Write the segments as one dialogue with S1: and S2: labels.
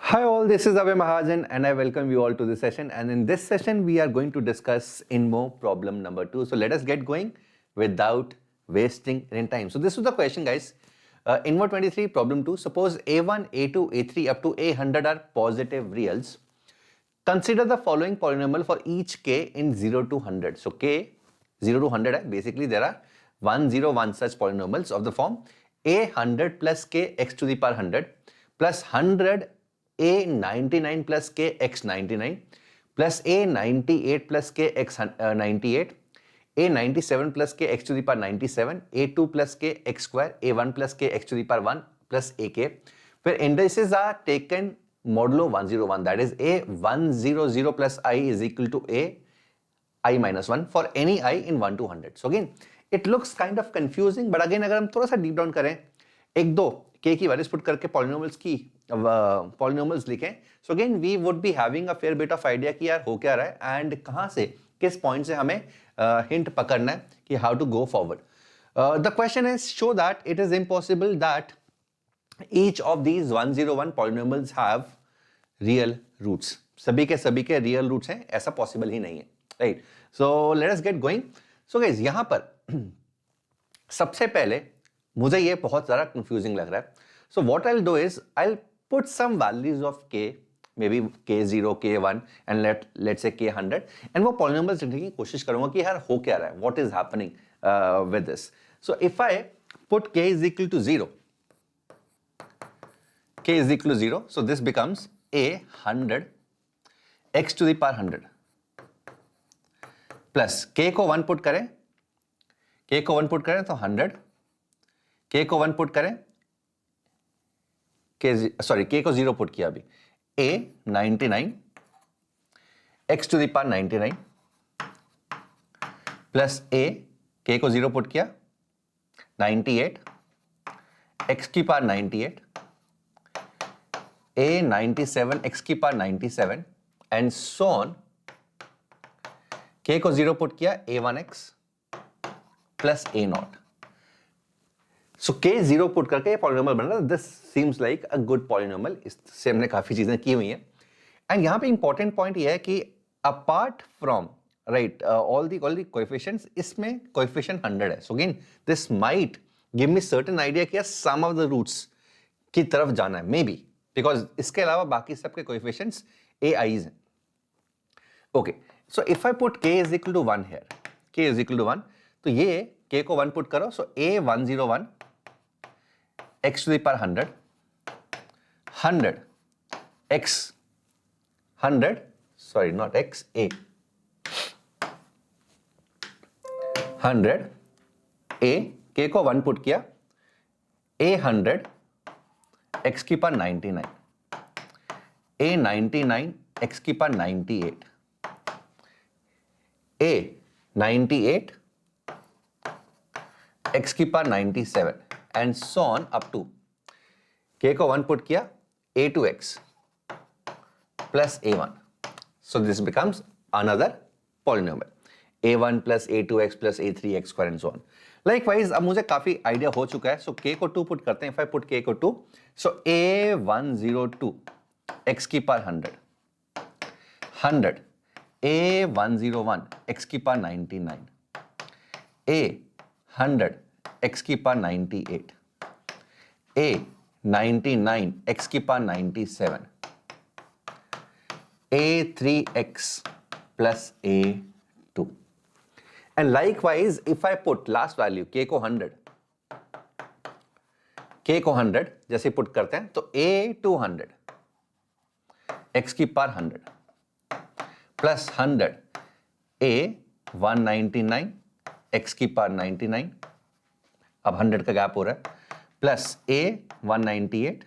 S1: Hi all, this is Abhay Mahajan and I welcome you all to this session, and in this session we are going to discuss InMo problem number 2. So let us get going without wasting any time. So this is the question, guys. InMo 23 problem 2, suppose A1, A2, A3 up to A100 are positive reals. Consider the following polynomial for each k in 0 to 100. So k 0 to 100 basically there are 101 such polynomials of the form A100 plus k x to the power 100 plus 100 A99 plus k x 99 plus A98 plus k x 98, A97 plus k x to the power 97, A2 plus k x square, A1 plus k x to the power 1 plus ak, where indices are taken modulo 101, that is A100 plus I is equal to A I minus 1 for any I in 1 to 100. So again, it looks kind of confusing, but again अगर हम थोड़ा सा deep down करें, एक दो k की values put करके polynomials लिखें, so again we would be having a fair bit of idea कि यार हो क्या रहा है एंड कहां से किस पॉइंट से हमें हिंट पकड़ना है कि how to go forward. The question is show that it is impossible that each of these 101 polynomials have real roots. सभी के real roots हैं, ऐसा possible ही नहीं है, right? So let us get going. So guys, यहाँ पर सबसे पहले मुझे ये बहुत ज़्यादा confusing लग रहा है. So what I'll do is I'll put some values of k, maybe k0, k1 and let's say k100, and वो polynomials लिखने की कोशिश करूँगा कि यार हो क्या रहा है, what is happening with this. So if I put k is equal to 0, k is equal to 0, so this becomes a100 x to the power 100 plus k को 1 पुट करें, k को 1 पुट करें तो 100, k को 1 put करें, k को 0 put किया अभी, a99 x to the power 99 plus a, k को 0 पुट किया 98 x की पावर 98, a97 x की power 97 and so on, k को 0 पुट किया a1x प्लस a0. सो k 0 पुट करके ये पॉलिनोमियल बन रहा है. This seems like a good polynomial. इससे हमने काफी चीजें की हुई हैं एंड यहां पे इंपॉर्टेंट पॉइंट ये है कि apart from right all the coefficients, इसमें कोएफिशिएंट 100 है. So again this might give me certain idea कि सम ऑफ द रूट्स की तरफ जाना है, मे बी, बिकॉज इसके अलावा बाकी सबके कोएफिशिएंट्स AIs हैं. Okay, so if I put k is equal to 1 here, k is equal to 1, तो ये k को 1 पुट करो, सो a101 x to the power 100 x 100, sorry not x, a 100 a, k को 1 पुट किया, a100 x की power 99, a99 x की power 98, a98 x की power 97 and so on up to k को 1 पुट किया a2x plus a1. So this becomes another polynomial a1 plus a2x plus a3x square and so on. Likewise अब मुझे काफी idea हो चुका है, सो k को 2 पुट करते हैं. इफ आई पुट k को 2, सो a102 x की पावर 100 a101 x की पावर 99, a100 x की पावर 98, a99 x की power 97, a3x plus a2. And likewise, if I put last value k को 100 जैसे पुट करते हैं, तो a200 x की पावर 100 प्लस 100 a199 x की पावर 99, अब 100 का गैप हो रहा है, प्लस a198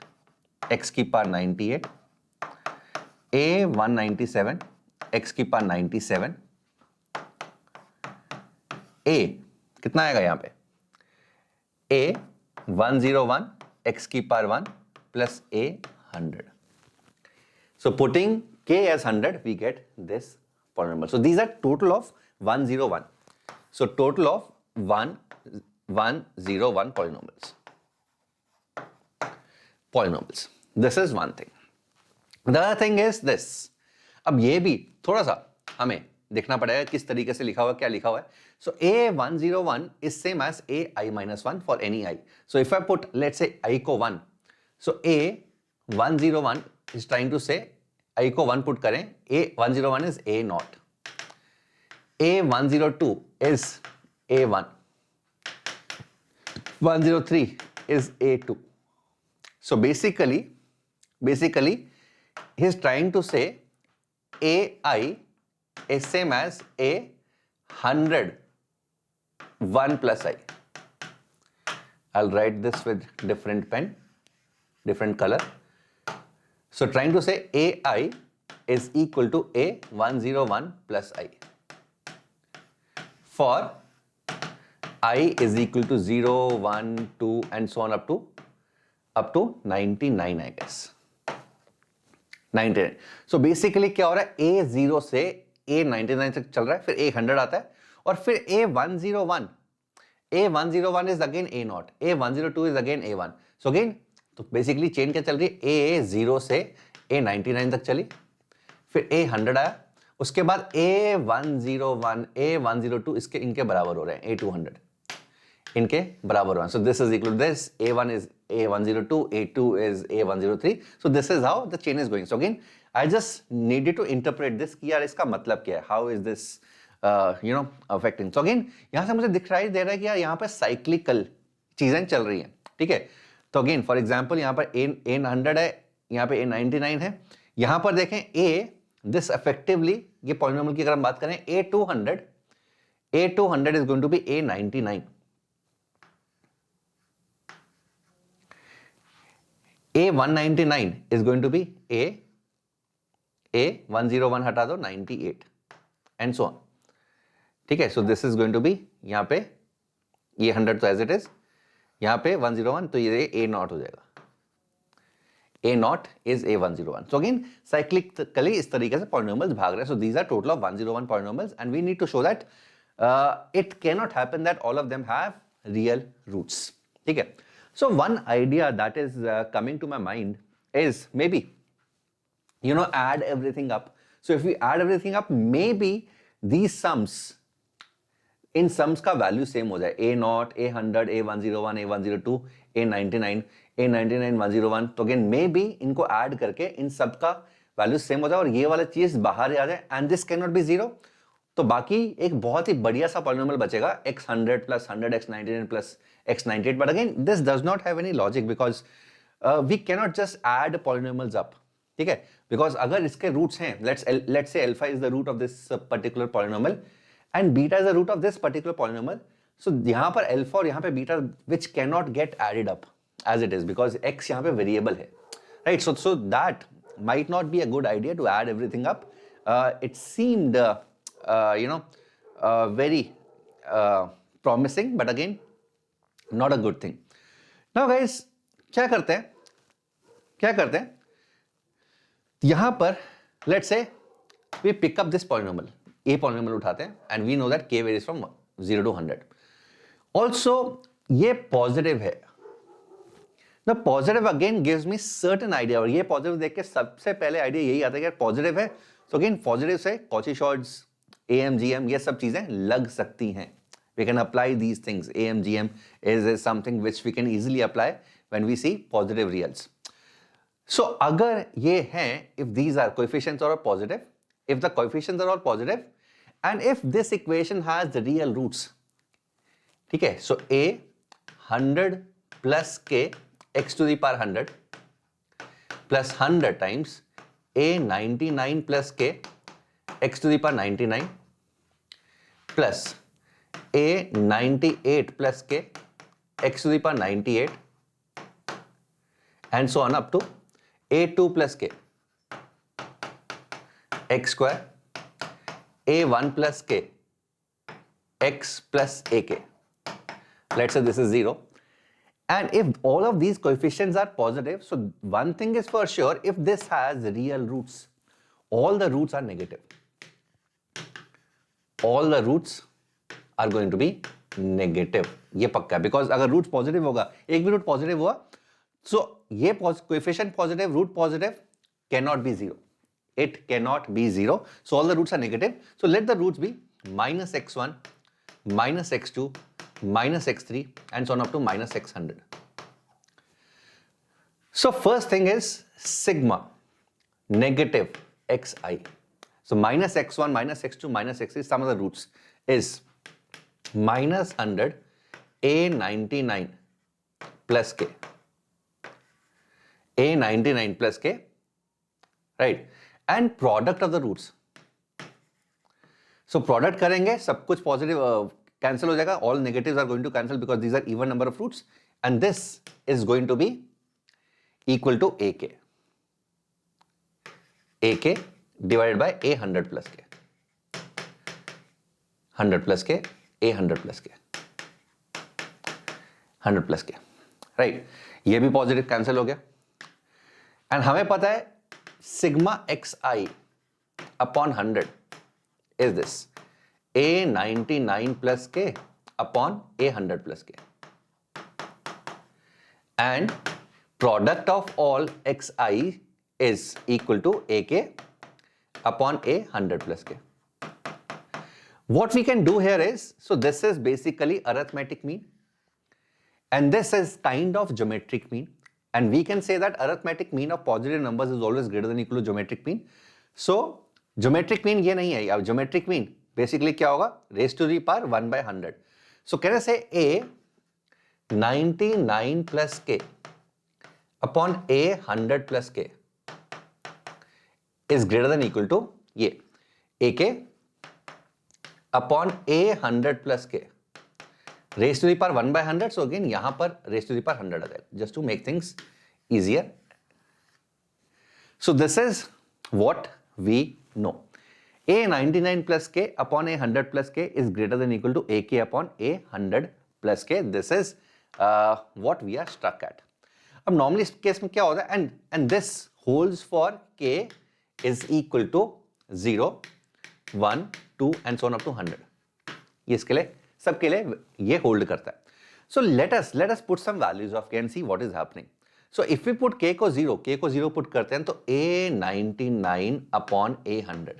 S1: x की पावर 98, a197 x की पावर 97, a कितना आएगा यहां पे, a101 x की power 1 plus a100. So putting k as 100, we get this polynomial. So these are total of 101. So total of 101 polynomials. This is one thing. The other thing is this. अब ये भी थोड़ा सा हमें देखना पड़ेगा किस तरीके से लिखा हुआ, क्या लिखा हुआ है. So A101 is same as AI-1 for any I. So if I put, let's say, I को 1, so A101 is trying to say I को 1 put करें, A101 is A0, A102 is A1, 103 is A2. So basically he's trying to say AI is same as A100 1 plus I. I'll write this with different pen, different color. So trying to say AI is equal to A101 plus I. For I is equal to 0, 1, 2 and so on up to 99, I guess. 99. So basically क्या हो रहा है, A0 से A99 तक चल रहा है, फिर A100 आता है और फिर A101 is again A0, A102 is again A1. So again तो बेसिकली चेन क्या चल रही है, A0 से A99 तक चली, फिर A100 आया, उसके बाद A101 A102 इसके इनके बराबर हो रहे हैं, A200 इनके बराबर हो रहे हैं. So this is equal to this. A1 is A102, A2 is A103. So this is how the chain is going. So again I just needed to interpret this कि यार इसका मतलब क्या है, how is this affecting. So again यहाँ से मुझे दिखाई दे रहा है कि यार यहाँ पे साइक्लिकल चीजें चल रही हैं, ठीक है. तो अगेन फॉर एग्जांपल यहाँ पर A100 है, यहाँ पे A99 है, यहाँ पर देखें दिस इफेक्टिवली ये पॉलिनोमियल की अगर हम बात करें A200 is going to be A99, A199 is going to be A101 हटा दो 98 and so on, ठीक है. So this is going to be यहाँ पे ये 100 तो as it is, यहाँ पे 101 तो ये A0 हो जाएगा, A0 is A101. So again cyclically इस तरीके से polynomials भाग रहे हैं. So these are total of 101 polynomials and we need to show that it cannot happen that all of them have real roots, ठीक है. So one idea that is coming to my mind is maybe add everything up. So if we add everything up, maybe these sums, in sums का value same हो जाए, A0, A100, A101, A102, A99, A99, 101. तो again may be इनको add करके इन सब का value same हो जाए और ये वाला चीज बाहर आ जाए and this can not be zero. तो बाकी एक बहुत ही बढ़िया सा पॉलिनोमियल बचेगा x100 plus 100 x99 plus x98. But again this does not have any logic because we cannot just add polynomials up, ठीक है. बिकॉज अगर इसके रूट्स हैं, let's say alpha is the root of this particular polynomial and beta is the root of this particular polynomial. So यहाँ पर alpha और यहाँ पे beta which cannot get added up as it is because x यहाँ पे variable है, right? So that might not be a good idea to add everything up. It seemed very promising, but again not a good thing. Now guys क्या करते हैं यहाँ पर let's say we pick up this polynomial, a polynomial उठाते हैं and we know that k varies from 0 to 100. Also ये positive है. The positive again gives me certain idea और ये पॉजिटिव देख के सबसे पहले आइडिया यही आता है कि पॉजिटिव है. So again पॉजिटिव से Cauchy-Schwarz, AMGM ये सब चीजें लग सकती हैं. We can apply these things. AMGM is something which we can easily apply when we see positive reals. So अगर ये हैं, if these are coefficients are positive, if the coefficients are all positive and if this equation has the real roots, ठीक है, so a 100 plus k x to the power 100 plus 100 times a 99 plus k x to the power 99 plus a 98 plus k x to the power 98 and so on up to a2 plus k x square, a1 plus k, x plus ak. Let's say this is 0. And if all of these coefficients are positive, so one thing is for sure, if this has real roots, all the roots are negative. All the roots are going to be negative. ये पक्का है, because अगर roots positive होगा, एक भी root positive हुआ, so ये coefficient positive, root positive, cannot be 0. It cannot be 0. So all the roots are negative. So let the roots be minus x1, minus x2, minus x3, and so on up to minus x100. So first thing is sigma negative xi. So minus x1, minus x2, minus x3, some of the roots is minus 100 a99 plus k. a99 plus k, right? And product of the roots. So product करेंगे, सब कुछ positive cancel हो जाएगा. All negatives are going to cancel because these are even number of roots, and this is going to be equal to ak. ak divided by a100 plus k. 100 plus k, a100 plus k. 100 plus k, right? ये भी positive cancel हो गया. And हमें पता है sigma xi upon 100 is this a99 plus k upon a100 plus k, and product of all xi is equal to ak upon a100 plus k. What we can do here is, so this is basically arithmetic mean and this is kind of geometric mean, and we can say that arithmetic mean of positive numbers is always greater than or equal to geometric mean. So geometric mean ये नहीं है. अब geometric mean basically क्या होगा? Raised to the power 1 by 100. So can I say a 99 plus k upon a 100 plus k is greater than or equal to ये ak upon a 100 plus k raised to the power 1 by 100. So again यहाँ पर raised to the power 100 आ जाएगा, just to make things easier. So this is what we know. a99 plus k upon a100 plus k is greater than or equal to ak upon a100 plus k. This is what we are stuck at. अब normally इस case में क्या होता है, and this holds for k is equal to 0, 1, 2 and so on up to 100. ये इसके लिए सबके लिए ये hold करता है. So let us put some values of k and see what is happening. So if we put k को 0 put करते हैं तो a99 upon a100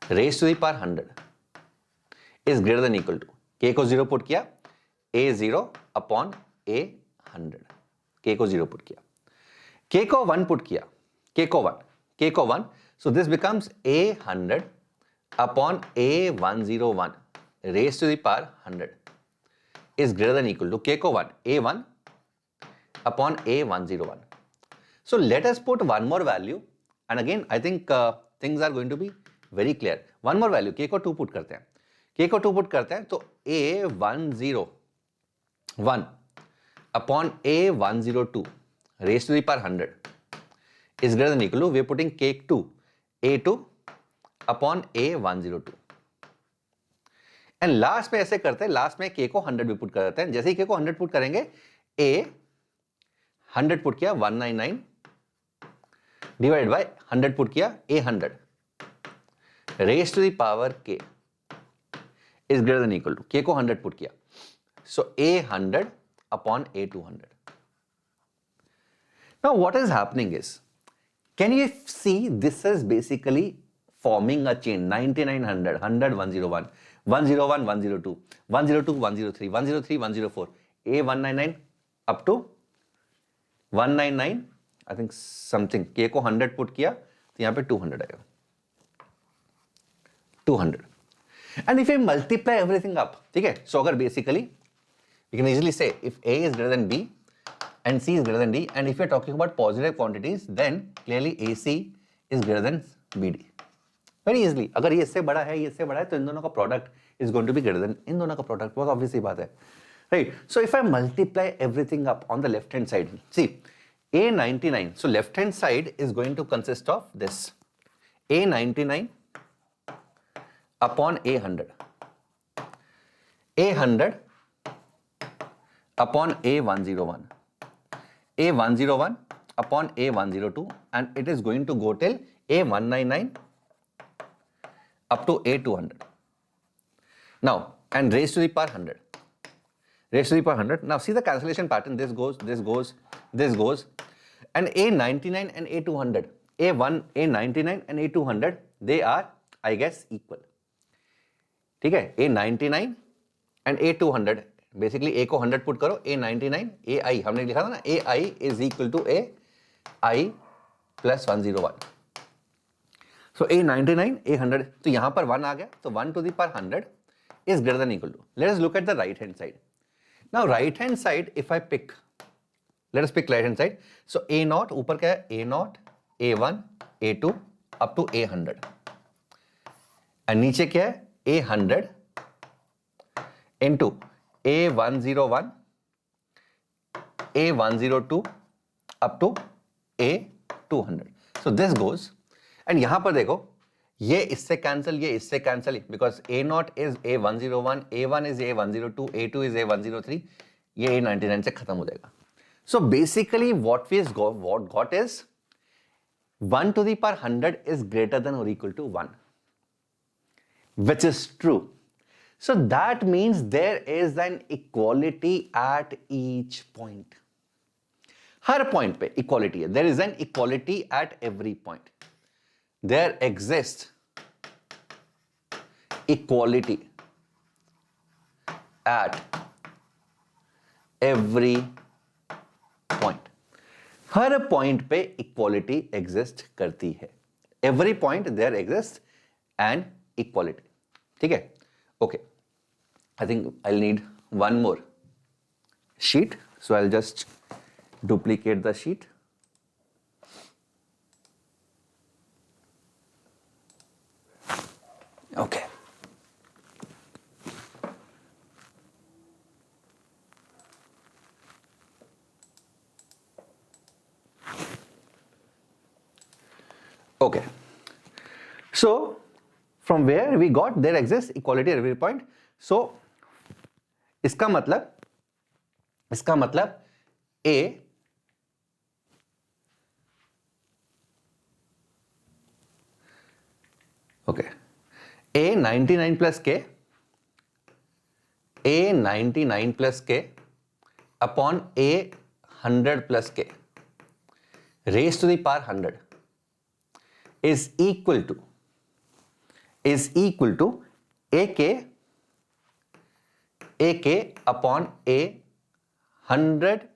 S1: raised to the power 100 is greater than or equal to k को 0 put किया a0 upon a100. k को 0 put किया, k को 1 put किया, k को 1. So this becomes a100 upon a101 raised to the power 100 is greater than or equal to k को 1 a1 upon a101. So let us put one more value, and again I think things are going to be very clear. One more value, k को 2 put करते हैं, तो a101 upon a102 raised to the power 100 is greater than or equal to, we are putting k2 a2 upon a102. And last में ऐसे करते हैं, last में k को 100 भी पुट कर देते हैं. जैसे ही k को 100 पुट करेंगे, a 100 पुट किया 199 डिवाइड बाय 100 पुट किया a100 raise to the power k is greater than equal to, k को 100 पुट किया, so a100 upon a200. Now what is happening is, can you see this is basically forming a chain 99 100 100 101 101 102 102 103 103 104 a199 up to 199 I think something. k को 100 put किया तो यहाँ पे 200 आएगा, 200. and if we multiply everything up, ठीक है, so अगर basically we can easily say if a is greater than b and c is greater than d, and if we are talking about positive quantities then clearly ac is greater than bd. Very easily. अगर ये इससे बड़ा है, ये इससे बड़ा है, तो इन दोनों का product is going to be greater than इन दोनों का प्रोडक्ट. बहुत ऑब्वियस ही बात है, right? So if I multiply everything up on the left hand side, see a99, so left hand side is going to consist of this a99 upon a100, a100 upon a101, a101 upon a102, and it is going to go till a199 up to a200. Now, and raised to the power 100. Raised to the power 100. Now, see the cancellation pattern. This goes, this goes, this goes. and A99 and A200, A99 and A200, they are, I guess, equal. ठीक है, A99 and A200, basically A को 100 put करो, A99 AI हमने लिखा था ना, AI is equal to AI plus 101. So A99, A100, तो यहां पर 1 आ गया, तो 1 to the power 100 is greater than equal to. Let us look at the right hand side. Now right hand side, if I pick, let us pick right hand side. So A0 ऊपर क्या है, A0, A1, A2 up to A100, and नीचे क्या है, A100 into A101, A102 up to A200. So this goes, and यहां पर देखो, ये इससे कैंसिल, ये इससे cancel, because A0 is A101, A1 is A102, A2 is A103, ये A99 से खत्म हो जाएगा. So basically what we got is 1 to the power 100 is greater than or equal to 1, which is true. So that means there is an equality at each point. Her point पे equality है. There is an equality at every point. There exists equality at every point. Her point पे equality exist करती है. Every point there exists an equality. ठीक है? Okay. I think I'll need one more sheet, so I'll just duplicate the sheet. Okay. Okay. So from where we got there exists equality at every point. So इसका मतलब A okay, A99 plus K, A99 plus K upon A100 plus K raised to the power 100 is equal to AK upon A100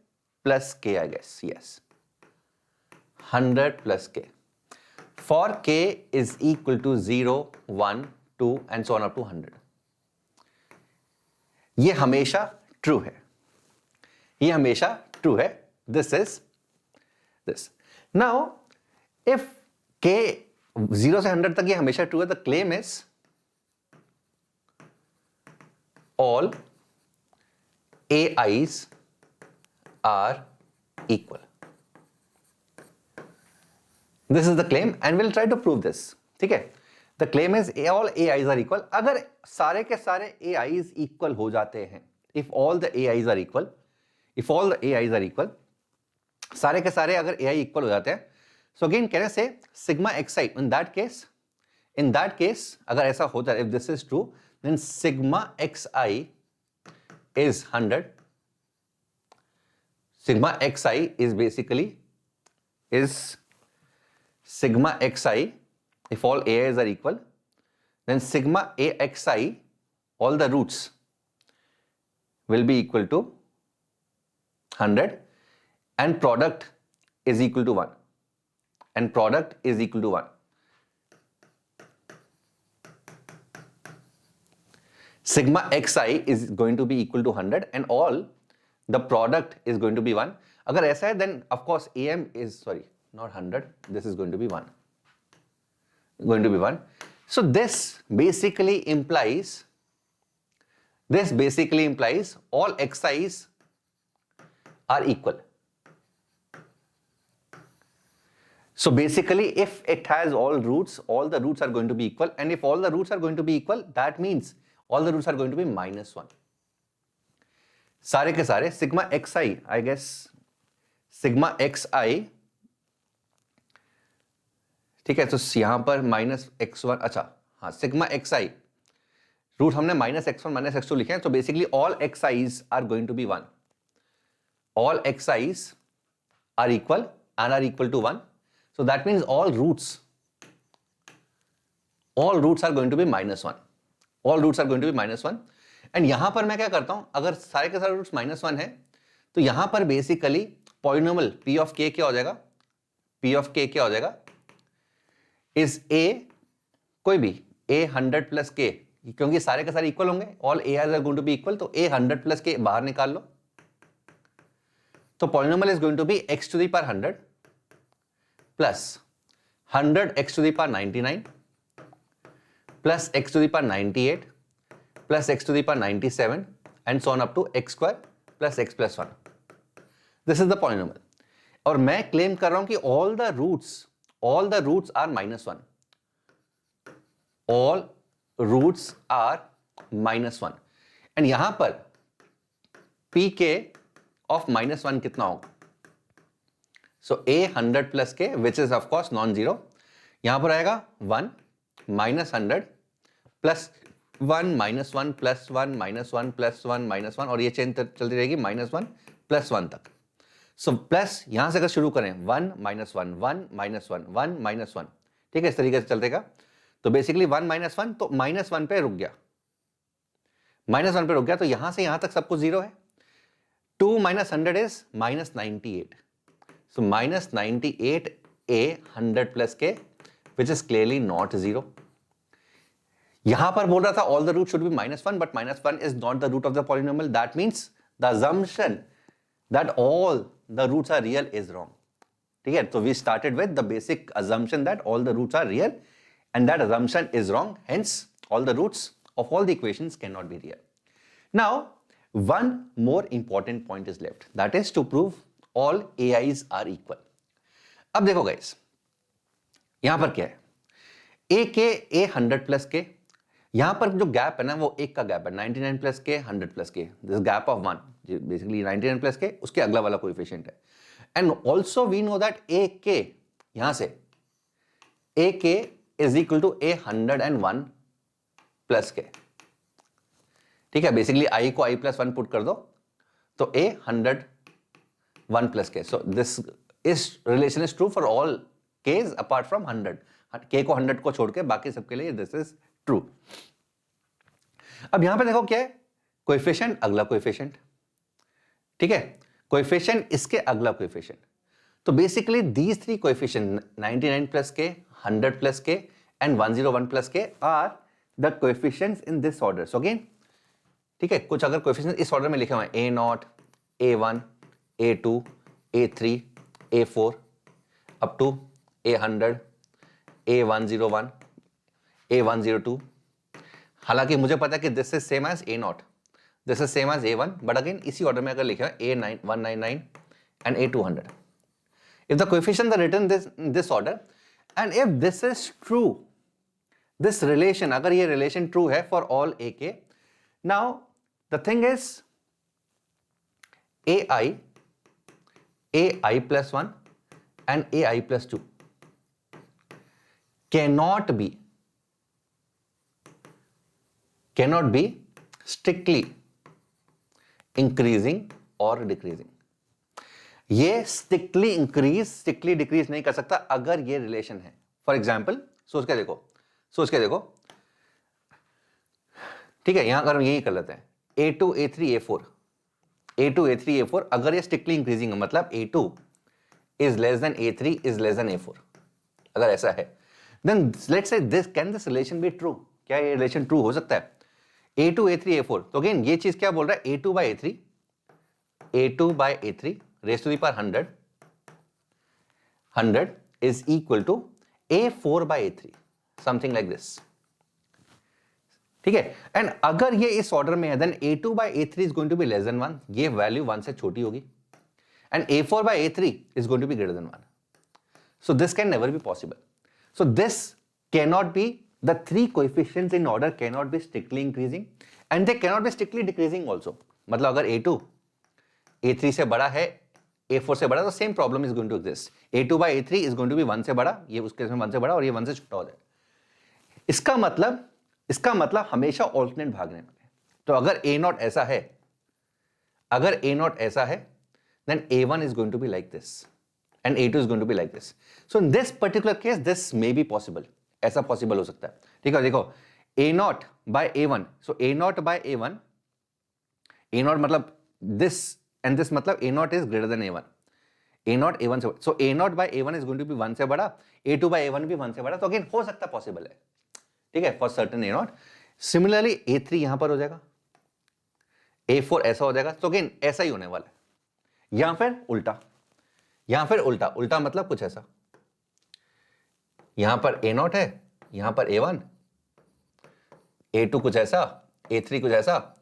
S1: plus K, I guess. Yes, 100 plus K. For K is equal to 0, 1, 2 and so on up to 100. ये हमेशा true है. ये हमेशा true है. This is this. Now, if K 0 से 100 तक ये हमेशा true है, the claim is all AIs are equal. This is the claim and we'll try to prove this. ठीक है? The claim is all AIs are equal. अगर सारे के सारे AIs equal हो जाते हैं, if all the AIs are equal, सारे के सारे अगर AI equal हो जाते हैं, so again can I say sigma xi, in that case अगर ऐसा होता है, if this is true, then sigma xi is 100. Sigma xi is basically sigma xi, if all AIs are equal, then sigma axi, all the roots will be equal to 100 and product is equal to 1. Sigma xi is going to be equal to 100 and all the product is going to be 1. अगर ऐसा है, then of course AM is, sorry, not 100, this is going to be 1. So this basically implies all xi's are equal. So basically if it has all roots, all the roots are going to be equal, and if all the roots are going to be equal, that means all the roots are going to be -1. सारे के सारे sigma xi, I guess sigma xi, ठीक है, तो यहां पर -x1, अच्छा हाँ, sigma xi रूट हमने -x1 -x2 लिखे हैं, तो basically all xi's are going to be 1. All xi's are equal and are equal to 1. So that means all roots are going to be -1. All roots are going to be -1. And यहां पर मैं क्या करता हूं, अगर सारे के सारे रूट्स -1 है तो यहां पर basically polynomial p of k क्या हो जाएगा, p ऑफ k क्या हो जाएगा, इज a कोई भी a 100 प्लस k, क्योंकि सारे के सारे इक्वल होंगे, all a are going to be equal, तो a 100 प्लस k बाहर निकाल लो, तो polynomial is going to be x to the power 100 plus 100 x to the power 99 plus x to the power 98 plus x to the power 97 and so on up to x square plus x plus 1. This is the polynomial. और मैं claim कर रहा हूं कि all the roots are -1. All roots are -1 and यहां पर pk of -1 कितना होगा, so a 100 plus k which is of course non zero, यहां पर आएगा 1 -100 प्लस 1 -1 प्लस 1 -1 प्लस 1 -1 और ये चेंज चलती रहेगी -1 प्लस 1 तक. सो प्लस यहां से अगर शुरू करें 1 -1 1 -1 1 -1, ठीक है, इस तरीके से चलतेगा. तो बेसिकली 1 -1 तो -1 पे रुक गया, -1 पे रुक गया, तो यहां से यहां तक सब कुछ जीरो है. 2 - 100 is -98. So -98 a 100 plus k which is clearly not 0. यहां पर बोल रहा था all the roots should be -1 but -1 is not the root of the polynomial. That means the assumption that all the roots are real is wrong. ठीक है, so we started with the basic assumption that all the roots are real and that assumption is wrong. Hence all the roots of all the equations cannot be real. Now one more important point is left, that is to prove all AIs are equal. अब देखो guys, यहां पर क्या है, a 100 plus k, यहां पर जो gap है ना वो एक का गैप है, 99 plus k 100 plus k, this gap of 1, basically 99 plus k उसके अगला वाला कोएफिशिएंट है. And also we know that a यहां से a is equal to a 101 plus k. ठीक है, बेसिकली i को i प्लस 1 पुट कर दो तो a 101 plus k. So this is relation is true for all k's apart from 100. k को 100 को छोड़ के बाकी सबके लिए दिस इज ट्रू. अब यहां पे देखो क्या है, कोएफिशिएंट अगला कोएफिशिएंट, ठीक है, कोएफिशिएंट इसके अगला कोएफिशिएंट. तो basically these three coefficient 99 plus k 100 plus k and 101 plus k are the coefficients in this order. So again, ठीक है, कुछ अगर कोएफिशिएंट इस ऑर्डर में लिखे हुए हैं a0 a1 a2 a3 a4 up to a100 a101 a102. हालांकि मुझे पता है कि this is same as a0, this is same as a1, but again इसी ऑर्डर में अगर लिखे हैं a199 and a200. If the coefficients are written this order and if this is true, this relation, अगर ये रिलेशन ट्रू है for all ak, now the thing is ai plus 1 and ai plus 2 cannot be strictly increasing or decreasing. ये strictly increase strictly decrease नहीं कर सकता अगर ये relation है. फॉर एग्जाम्पल सोच के देखो, ठीक है, यहां अगर यही कर लेते हैं a2 a3 a4 अगर ये स्ट्रिक्टली इंक्रीजिंग है, मतलब a2 is less than a3 is less than a4, अगर ऐसा है, then let's say this can this relation be true. क्या ये रिलेशन ट्रू हो सकता है, a2 a3 a4. तो अगेन ये चीज क्या बोल रहा है, a2 by a3 raise to the power 100 is equal to a4 by a3, something like this. ठीक है, एंड अगर ये इस ऑर्डर में है then a2 by a3 is going to be less than 1, ये वैल्यू 1 से छोटी होगी, and a4 by a3 is going to be greater than 1. So this can never be possible. So this cannot be, the three coefficients in order cannot be strictly increasing and they cannot be strictly decreasing also. मतलब अगर a2 a3 से बड़ा है, a4 से बड़ा, तो same problem is going to exist. a2 by a3 is going to be 1 से बड़ा, ये उसके में 1 से बड़ा और ये 1 से छोटा हो जाए. इसका मतलब हमेशा ऑल्टरनेट भागने वाले. तो अगर a0 ऐसा है, then a1 is going to be like this and A2 is going to be like this. So in this particular case, this may be possible. ऐसा possible हो सकता है. ठीक है, देखो A0 by A1. So A0 by A1, A0 मतलब this and this मतलब A0 is greater than A1. A0 A1 से, so A0 by A1 is going to be 1 से बड़ा, A2 by A1 भी 1 से बड़ा. तो अगेन हो सकता पॉसिबल है. ठीक है, for certain A0. Similarly A3 यहां पर हो जाएगा, A4 ऐसा हो जाएगा. तो अगेन ऐसा ही होने वाला है. यहां फिर उल्टा, यहां फिर उल्टा. उल्टा मतलब कुछ ऐसा, यहां पर A0 है, यहां पर A1, A2 कुछ ऐसा, A3 कुछ ऐसा.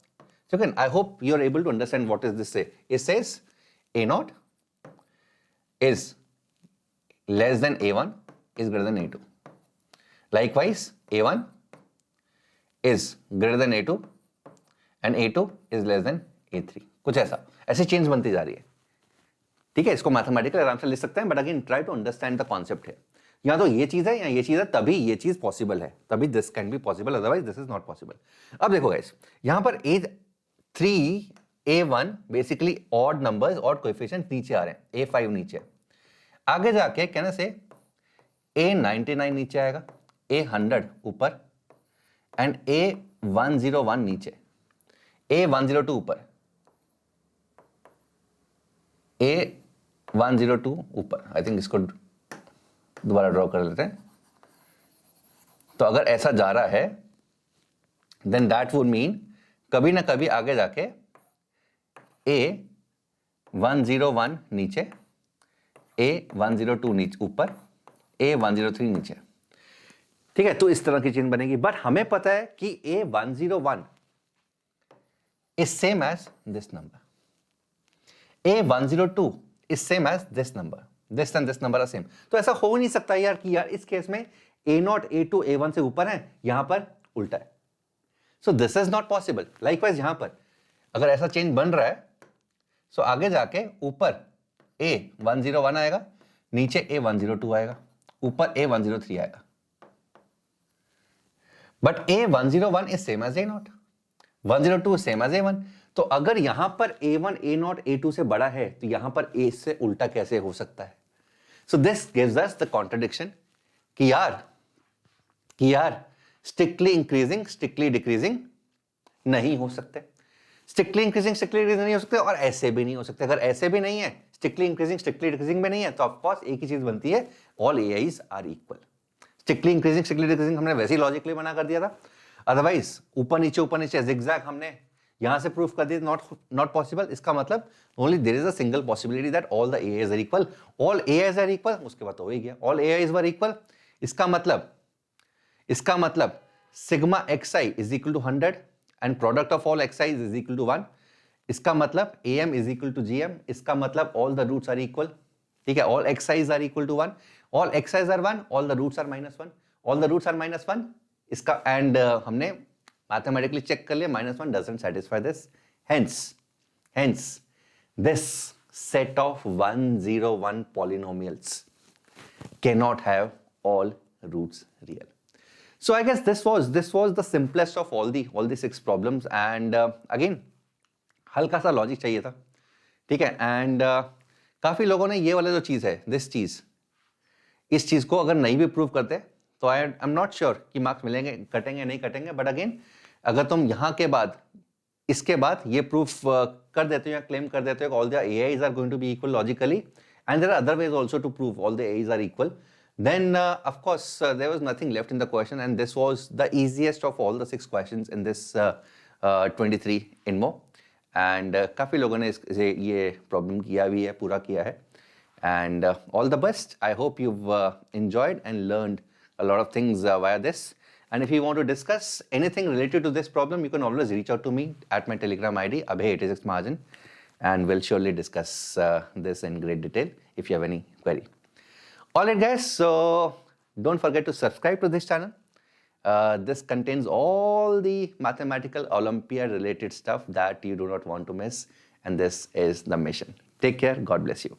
S1: So again, I hope you are able to understand what is this say. It says A0 is less than A1 is greater than A2. Likewise, A1 is greater than A2 and A2 is less than A3. कुछ ऐसा, ऐसी change बनती जा रही है. ठीक है, इसको मैथमेटिकल आराम से लिख सकते हैं, but again try to understand the concept है. या तो ये चीज है या ये चीज है, तभी ये चीज पॉसिबल है, तभी this can be possible, otherwise this is not possible. अब देखो गाइस, यहां पर A3 A1 basically odd numbers, odd coefficient नीचे आ रहे हैं, A5 नीचे. आगे जाके कहने से A99 नीचे आएगा, A100 ऊपर एंड A101 नीचे, A102 ऊपर, A102 ऊपर. आई थिंक इसको दोबारा ड्रॉ कर लेते हैं. तो अगर ऐसा जा रहा है देन दैट वुड मीन कभी ना कभी आगे जाके A101 नीचे, A102 नीचे ऊपर, A103 नीचे. ठीक है, तो इस तरह की चेन बनेगी. बट हमें पता है कि A101 is same as this number, A102 is same as this number, this and this number are same. तो ऐसा हो नहीं सकता यार कि यार इस केस में A0 A2 A1 से ऊपर है, यहां पर उल्टा है. So this is not possible. Likewise यहां पर अगर ऐसा चेन बन रहा है, so आगे जाके ऊपर A101 आएगा, नीचे A102 आएगा, ऊपर A103 आएगा. But A101 is same as A0, 102 is same as A1. तो अगर यहां पर A1 A0 A2 से बड़ा है, तो यहां पर A से उल्टा कैसे हो सकता है? So this gives us the contradiction कि यार strictly increasing strictly decreasing नहीं हो सकते, strictly increasing strictly decreasing नहीं हो सकते, और ऐसे भी नहीं हो सकते. अगर ऐसे भी नहीं है, strictly increasing strictly decreasing में नहीं है, तो ऑफ कोर्स एक ही चीज बनती है, all AIs are equal. Strictly increasing strictly decreasing हमने वैसे ही लॉजिकली बना कर दिया था. अदरवाइज ऊपर नीचे जिगजैग हमने यहां से प्रूफ कर दिया, नॉट पॉसिबल. इसका मतलब only there is a single possibility that all the AIs are equal. All AIs are equal, उसके बाद तो हो ही गया, ऑल AIs वर इक्वल. इसका मतलब sigma xi is equal to 100 and product of all xi is equal to 1. इसका मतलब AM is equal to GM. इसका मतलब all the roots are equal. ठीक है, all xi's are equal to 1, all xi's are 1, all the roots are -1, all the roots are -1. इसका and हमने mathematically check कर लिया, -1 doesn't satisfy this. Hence this set of 101 polynomials cannot have all roots real. So I guess this was the simplest of all the 6 problems. And again हल्का सा logic चाहिए था. ठीक है, एंड काफी लोगों ने ये वाला जो चीज है, इस चीज को अगर नहीं भी प्रूव करते तो आई एम नॉट श्योर कि मार्क्स मिलेंगे, कटेंगे नहीं कटेंगे. बट अगेन अगर तुम यहाँ के बाद इसके बाद ये प्रूफ कर देते हो या क्लेम कर देते हो कि all the AIs are going to be equal logically, and there are other ways also to prove all the AIs are equal, then of course there was nothing left in the question, and this was the easiest of all the 6 questions in this 23 INMO. And काफी लोगों ने इसे ये problem किया भी है, पूरा किया है. And all the best. I hope you've enjoyed and learned a lot of things via this. And if you want to discuss anything related to this problem, you can always reach out to me at my Telegram ID, Abhay86Mahajan, and we'll surely discuss this in great detail if you have any query. Alright guys, so don't forget to subscribe to this channel. This contains all the mathematical Olympiad related stuff that you do not want to miss, and this is the mission. Take care. God bless you.